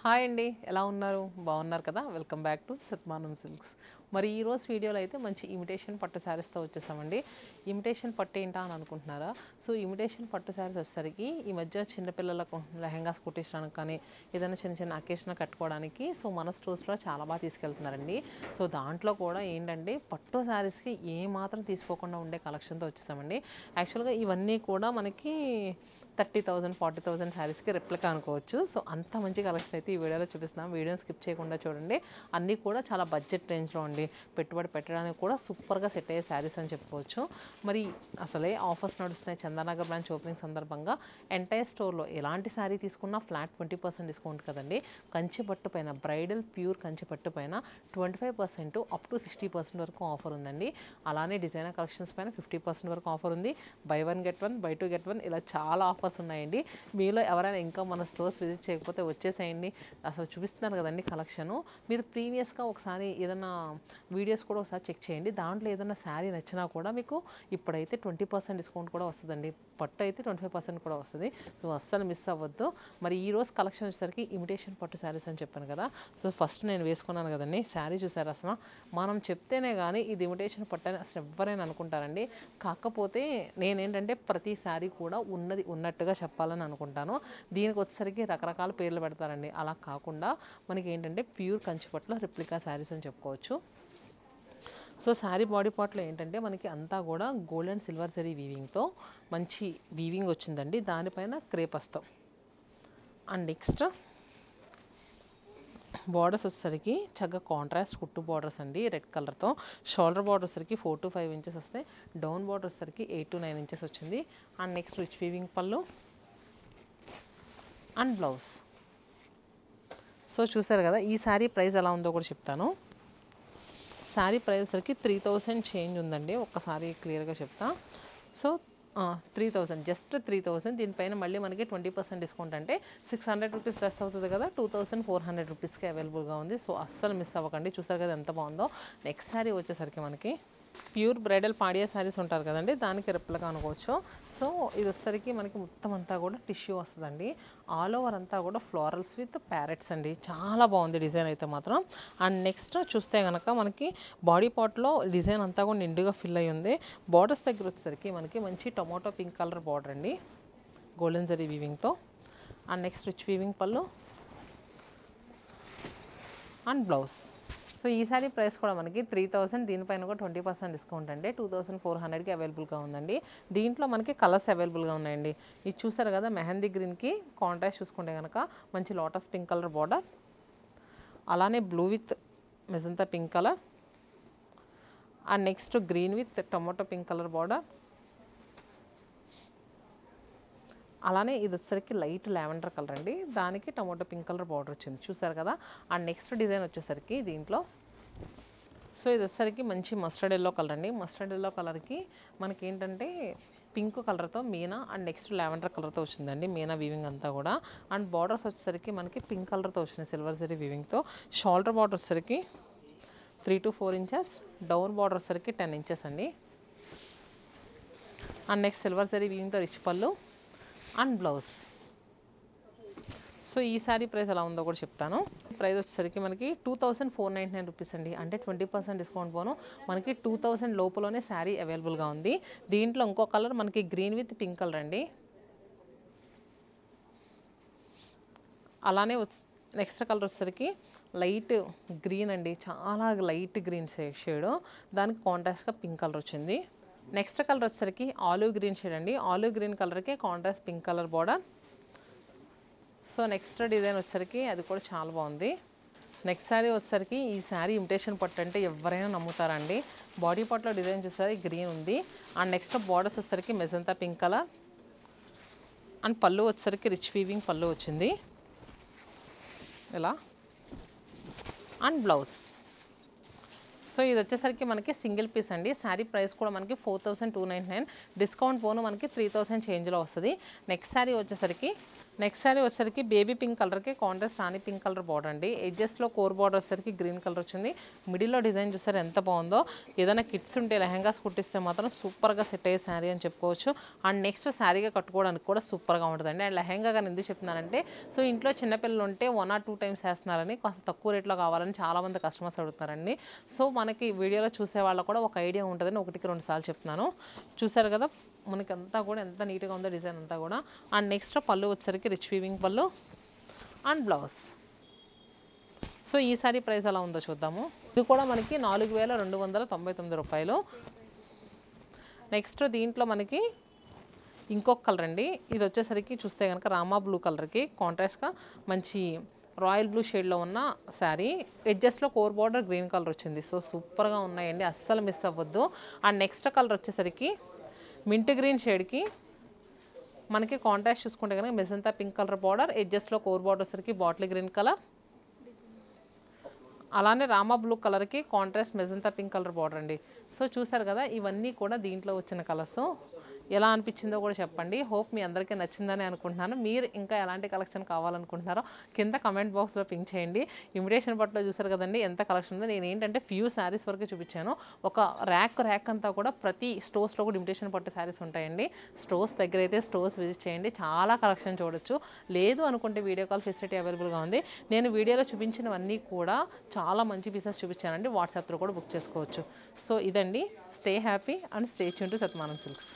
Hi అండి, ఎలా ఉన్నారు? బాగున్నారు కదా? Welcome back to సత్మానం silks. మరి ఈరోజు వీడియోలో అయితే మంచి ఇమిటేషన్ పట్టు శారీస్తో వచ్చేసామండి. ఇమిటేషన్ పట్టు ఏంటా అని అనుకుంటున్నారా? సో ఇమిటేషన్ పట్టు శారీస్ వచ్చేసరికి ఈ మధ్య చిన్నపిల్లలకు లెహెంగాస్ కుట్టించడానికి కానీ ఏదైనా చిన్న చిన్న అకేషన్ కట్టుకోవడానికి సో మన స్టోర్స్లో చాలా బాగా తీసుకెళ్తున్నారండి. సో దాంట్లో కూడా ఏంటంటే పట్టు శారీస్కి ఏ మాత్రం తీసుకోకుండా ఉండే కలెక్షన్తో వచ్చేసామండి. యాక్చువల్గా ఇవన్నీ కూడా మనకి 30,000 40,000 శారీస్కి రెప్లికా అనుకోవచ్చు. సో అంత మంచి కలెక్షన్ అయితే ఈ వీడియోలో చూపిస్తున్నాం. వీడియోని స్కిప్ చేయకుండా చూడండి. అన్నీ కూడా చాలా బడ్జెట్ రేంజ్లో ఉండి పెట్టుబడి పెట్టడానికి కూడా సూపర్గా సెట్ అయ్యే శారీస్ అని చెప్పుకోవచ్చు. మరి అసలే ఆఫర్స్ నడుస్తున్నాయి. చందానగర్ బ్రాంచ్ ఓపెనింగ్ సందర్భంగా ఎంటైర్ స్టోర్లో ఎలాంటి శారీ తీసుకున్నా ఫ్లాట్ 20% డిస్కౌంట్ కదండి. కంచి పట్టు పైన బ్రైడల్ ప్యూర్ కంచి పట్టు పైన 25% అప్ టు 60% వరకు ఆఫర్ ఉందండి. అలానే డిజైనర్ కలెక్షన్స్ పైన 50% వరకు ఆఫర్ ఉంది. బై 1 గెట్ 1, బై 2 గెట్ 1 ఇలా చాలా ఆఫర్స్ ఉన్నాయండి. మీలో ఎవరైనా ఇంకా మన స్టోర్స్ విజిట్ చేయకపోతే వచ్చేసేయండి. అసలు చూపిస్తున్నారు కదండి కలెక్షను. మీరు ప్రీవియస్గా ఒకసారి ఏదైనా వీడియోస్ కూడా ఒకసారి చెక్ చేయండి. దాంట్లో ఏదైనా శారీ నచ్చినా కూడా మీకు ఇప్పుడైతే 20% డిస్కౌంట్ కూడా వస్తుందండి. పట్టు అయితే 25% కూడా వస్తుంది. సో అస్సలు మిస్ అవ్వద్దు. మరి ఈ రోజు కలెక్షన్ వచ్చేసరికి ఇమిటేషన్ పట్టు శారీస్ అని చెప్పాను కదా. సో ఫస్ట్ నేను వేసుకున్నాను కదండి శారీ. చూసారు అసలు మనం చెప్తేనే కానీ ఇది ఇమిటేషన్ పట్టు అని అసలు ఎవరైనా అనుకుంటారండి. కాకపోతే నేనేంటంటే ప్రతి శారీ కూడా ఉన్నది ఉన్నట్టుగా చెప్పాలని అనుకుంటాను. దీనికి వచ్చేసరికి రకరకాల పేర్లు పెడతారండి. అలా కాకుండా మనకి ఏంటంటే ప్యూర్ కంచిపట్టులో రిప్లికా శారీస్ అని చెప్పుకోవచ్చు. సో శారీ బాడీ పార్ట్లో ఏంటంటే మనకి అంతా కూడా గోల్డ్ అండ్ సిల్వర్ జరీ వీవింగ్తో మంచి వీవింగ్ వచ్చిందండి. దానిపైన క్రేప్ వస్తాం. అండ్ నెక్స్ట్ బార్డర్స్ వచ్చేసరికి చక్కగా కాంట్రాస్ట్ కుట్టు బార్డర్స్ అండి. రెడ్ కలర్తో షోల్డర్ బార్డర్ వచ్చేసరికి 4 to 5 ఇంచెస్ వస్తాయి. డౌన్ బార్డర్ వచ్చేసరికి 8 to 9 ఇంచెస్ వచ్చింది. And next rich weaving pallu and blouse. So చూసారు కదా. ఈ శారీ ప్రైస్ ఎలా ఉందో కూడా చెప్తాను. శారీ ప్రైస్ వచ్చేసరికి 3,000 చేంజ్ ఉందండి. ఒక్కసారి క్లియర్గా చెప్తా. So 3,000, just 3,000. దీనిపైన మళ్ళీ మనకి 20% డిస్కౌంట్ అంటే 600 రూపీస్ లెస్ అవుతుంది కదా. 2,400 రూపీస్కి అవైలబుల్గా ఉంది. సో అస్సలు మిస్ అవ్వకండి. చూసారు కదా ఎంత బాగుందో. నెక్స్ట్ శారీ వచ్చేసరికి మనకి ప్యూర్ బ్రైడల్ పాడియా శారీస్ ఉంటారు కదండి, దానికి రెప్లికా అనుకోవచ్చు. సో ఇది వచ్చేసరికి మనకి మొత్తం అంతా కూడా టిష్యూ వస్తుందండి. ఆల్ ఓవర్ అంతా కూడా ఫ్లోరల్స్ విత్ ప్యారెట్స్ అండి. చాలా బాగుంది డిజైన్ అయితే మాత్రం. అండ్ నెక్స్ట్ చూస్తే కనుక మనకి బాడీ పార్ట్లో డిజైన్ అంతా కూడా నిండుగా ఫిల్ అయ్యి ఉంది. బార్డర్స్ దగ్గర వచ్చేసరికి మనకి మంచి టొమాటో పింక్ కలర్ బార్డర్ అండి, గోల్డెన్ జరీ వీవింగ్తో. And next rich weaving pallu and blouse. So ఈ సారీ ప్రైస్ కూడా మనకి 3,000. దీనిపైన కూడా 20% డిస్కౌంట్ అంటే 2,400కి అవైలబుల్గా ఉందండి. దీంట్లో మనకి కలర్స్ అవైలబుల్గా ఉన్నాయండి. ఇది చూసారు కదా, మెహందీ గ్రీన్కి కాంట్రాస్ట్ చూసుకుంటే కనుక మంచి లోటస్ పింక్ కలర్ బార్డర్, అలానే blue with magenta pink colour, and next green with tomato pink colour border, అలానే ఇది వచ్చేసరికి లైట్ లావెండర్ కలర్ అండి, దానికి టమాటో పింక్ కలర్ బార్డర్ వచ్చింది. చూసారు కదా. అండ్ నెక్స్ట్ డిజైన్ వచ్చేసరికి దీంట్లో సో ఇది వచ్చేసరికి మంచి మస్టర్డ్ ఎల్లో కలర్ అండి. మస్టర్డ్ ఎల్లో కలర్కి మనకి ఏంటంటే పింక్ కలర్తో మీనా అండ్ నెక్స్ట్ లావెండర్ కలర్తో వచ్చిందండి. మీనా వీవింగ్ అంతా కూడా. అండ్ బార్డర్స్ వచ్చేసరికి మనకి పింక్ కలర్తో వచ్చింది సిల్వర్ జరీ వీవింగ్తో. షోల్డర్ బార్డర్ వచ్చేసరికి 3 to 4 ఇంచెస్, డౌన్ బార్డర్ వచ్చేసరికి 10 ఇంచెస్ అండి. అండ్ నెక్స్ట్ సిల్వర్ జరీ వీవింగ్తో రిచ్ పళ్ళు అండ్ బ్లౌజ్. సో ఈ శారీ ప్రైస్ ఎలా ఉందో కూడా చెప్తాను. ప్రైస్ వచ్చేసరికి మనకి 2,499 రూపీస్ అండి. అంటే 20% డిస్కౌంట్ పోను మనకి 2,000 లోపలనే శారీ అవైలబుల్గా ఉంది. దీంట్లో ఇంకో కలర్ మనకి గ్రీన్ విత్ పింక్ కలర్ అండి. అలానే నెక్స్ట్ కలర్ వచ్చేసరికి లైట్ గ్రీన్ అండి, చాలా లైట్ గ్రీన్ షేడ్, దానికి కాంట్రాస్ట్గా పింక్ కలర్ వచ్చింది. నెక్స్ట్ కలర్ వచ్చేసరికి ఆలివ్ గ్రీన్ షేడ్ అండి. ఆలివ్ గ్రీన్ కలర్కి contrast pink colour border. So next design వచ్చేసరికి అది కూడా చాలా బాగుంది. నెక్స్ట్ శారీ వచ్చేసరికి ఈ శారీ ఇమిటేషన్ పట్టు అంటే ఎవరైనా నమ్ముతారండి. బాడీ పార్ట్లో డిజైన్ చూసేసరికి గ్రీన్ ఉంది. అండ్ నెక్స్ట్ బార్డర్స్ వచ్చేసరికి మెజంతా పింక్ కలర్. అండ్ పళ్ళు వచ్చేసరికి రిచ్ వీవింగ్ పళ్ళు వచ్చింది ఇలా. And blouse. సో ఇది వచ్చేసరికి మనకి సింగిల్ పీస్ అండి. శారీ ప్రైస్ కూడా మనకి 4,299. డిస్కౌంట్ పోను మనకి 3,000 చేంజ్లో వస్తుంది. నెక్స్ట్ శారీ వచ్చేసరికి నెక్స్ట్ సారీ వచ్చేసరికి బేబీ పింక్ కలర్కి కాంట్రాస్ట్ రాణి పింక్ కలర్ బార్డర్ అండి. ఎడ్జెస్ట్లో కోర్ బార్డర్ వచ్చేసరికి గ్రీన్ కలర్ వచ్చింది. మిడిల్లో డిజైన్ చూసారు ఎంత బాగుందో. ఏదైనా కిడ్స్ ఉంటే లెహంగాస్ కుట్టిస్తే మాత్రం సూపర్గా సెట్ అయ్యే శారీ అని చెప్పుకోవచ్చు. అండ్ నెక్స్ట్ శారీగా కట్టుకోవడానికి కూడా సూపర్గా ఉంటుందండి. అండ్ లెహంగా కానీ ఎందుకు చెప్తున్నానంటే సో ఇంట్లో చిన్నపిల్లలు ఉంటే 1 or 2 times వేస్తున్నారని కాస్త తక్కువ రేట్లో కావాలని చాలామంది కస్టమర్స్ అడుగుతున్నారండి. సో మనకి వీడియోలో చూసే వాళ్ళకు కూడా ఒక ఐడియా ఉంటుందని 1-2 సార్లు చెప్తున్నాను. చూసారు కదా మనకి అంతా కూడా ఎంత నీట్గా ఉందో డిజైన్ అంతా కూడా. అండ్ నెక్స్ట్ పళ్ళు వచ్చేసరికి rich weaving pallu and blouse. So ఈ సారీ ప్రైస్ ఎలా ఉందో చూద్దాము. ఇది కూడా మనకి 4299 రూపాయలు. నెక్స్ట్ దీంట్లో మనకి ఇంకొక కలర్ అండి. ఇది వచ్చేసరికి చూస్తే కనుక రామా బ్లూ కలర్కి కాంట్రాస్ట్గా మంచి రాయల్ బ్లూ షేడ్లో ఉన్న శారీ. ఎడ్జెస్ట్లో కోర్ బార్డర్ గ్రీన్ కలర్ వచ్చింది. సో సూపర్గా ఉన్నాయండి, అస్సలు మిస్ అవ్వద్దు. అండ్ నెక్స్ట్ కలర్ వచ్చేసరికి మింట్ గ్రీన్ షేడ్కి మనకి కాంట్రాస్ట్ చూసుకుంటే కనుక మెజంతా పింక్ కలర్ బార్డర్, ఎడ్జెస్ట్లో కోర్ బార్డర్ వచ్చేసరికి బాటిల్ గ్రీన్ కలర్, అలానే రామా బ్లూ కలర్కి contrast magenta pink colour border అండి. సో చూసారు కదా ఇవన్నీ కూడా దీంట్లో వచ్చిన కలర్స్. ఎలా అనిపించిందో కూడా చెప్పండి. హోప్ మీ అందరికీ నచ్చిందని అనుకుంటున్నాను. మీరు ఇంకా ఎలాంటి కలెక్షన్ కావాలనుకుంటున్నారో కింద కమెంట్ బాక్స్లో పింక్ చేయండి. ఇమిటేషన్ పట్టులో చూసారు కదండి ఎంత కలెక్షన్ ఉందో. నేను ఏంటంటే ఫ్యూ శారీస్ వరకు చూపించాను. ఒక ర్యాక్ అంతా కూడా ప్రతి స్టోర్స్లో కూడా ఇమిటేషన్ పట్టు శారీస్ ఉంటాయండి. స్టోర్స్ దగ్గర అయితే స్టోర్స్ విజిట్ చేయండి, చాలా కలెక్షన్ చూడొచ్చు. లేదు అనుకుంటే వీడియో కాల్ ఫెసిలిటీ అవైలబుల్గా ఉంది. నేను వీడియోలో చూపించినవన్నీ కూడా చాలా మంచి పీసెస్ చూపించానండి. వాట్సాప్లో కూడా బుక్ చేసుకోవచ్చు. సో ఇదండి. Stay happy and stay tune to సత్మానం silks.